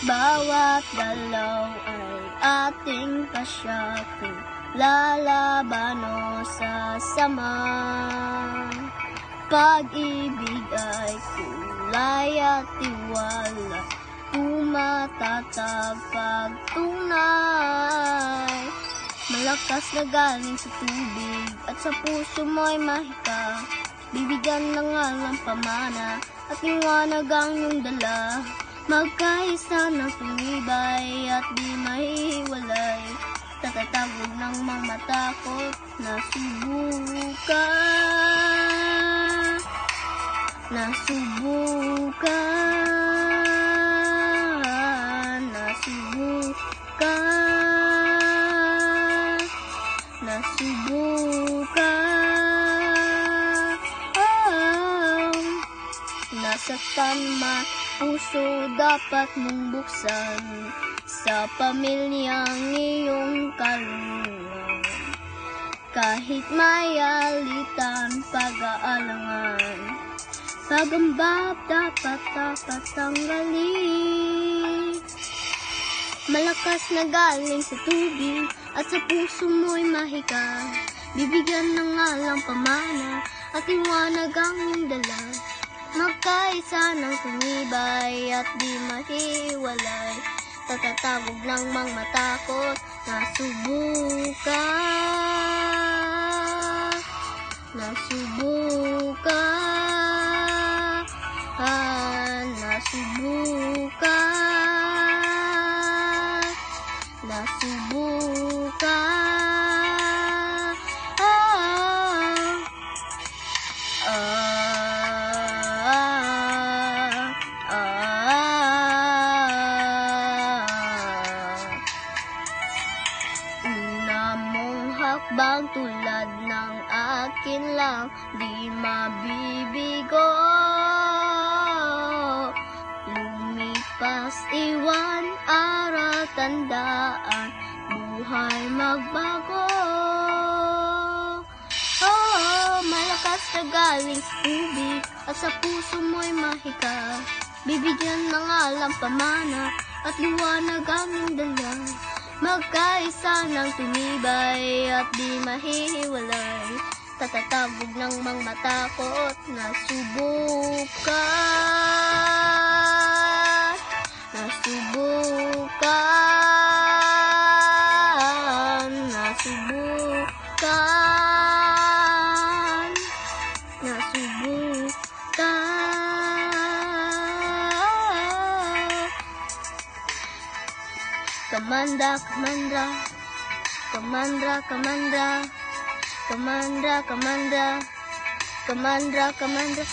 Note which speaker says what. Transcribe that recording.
Speaker 1: Bawat dalaw ay ating kasyakong lalaban o sasama. Pag-ibig ay kulay at tiwala, tumatatag pagtunay. Malakas na galing sa tubig at sa puso mo'y mahika. Bibigyan ng alam pamana at liwanag ang iyong dala. Magkaisa ng tumibay at di mahiwalay. Tatatagod ng mga matakot na subukan. Nasubukan. Nasaktan man puso dapat mong buksan sa pamilyang iyong karunungan. Kahit may alitan, pag-aalangan, pagambab dapat tanggalin. Malakas na galing sa tubig at sa puso mo'y mahika. Bibigyan ng alam pamana at liwanag ang iyong dala. Magkaisa ng tumibay at di mahiwalay. Tatatagog ng mga matakot na subukan. Nasubukan. Una mong hakbang tulad ng akin lang, di mabibigo. Lumipas, iwan, aral, tandaan, buhay magbago. Malakas na galing sa tubig at sa puso mo'y mahika. Bibigyan ng alam pamana at liwanag ang iyong dala. Magkaisa ng tumibay at di mahihiwalay. Tatatagog ng mga matakot na subukan. Kamandra, kamandra, kamandra, kamandra, kamandra, kamandra,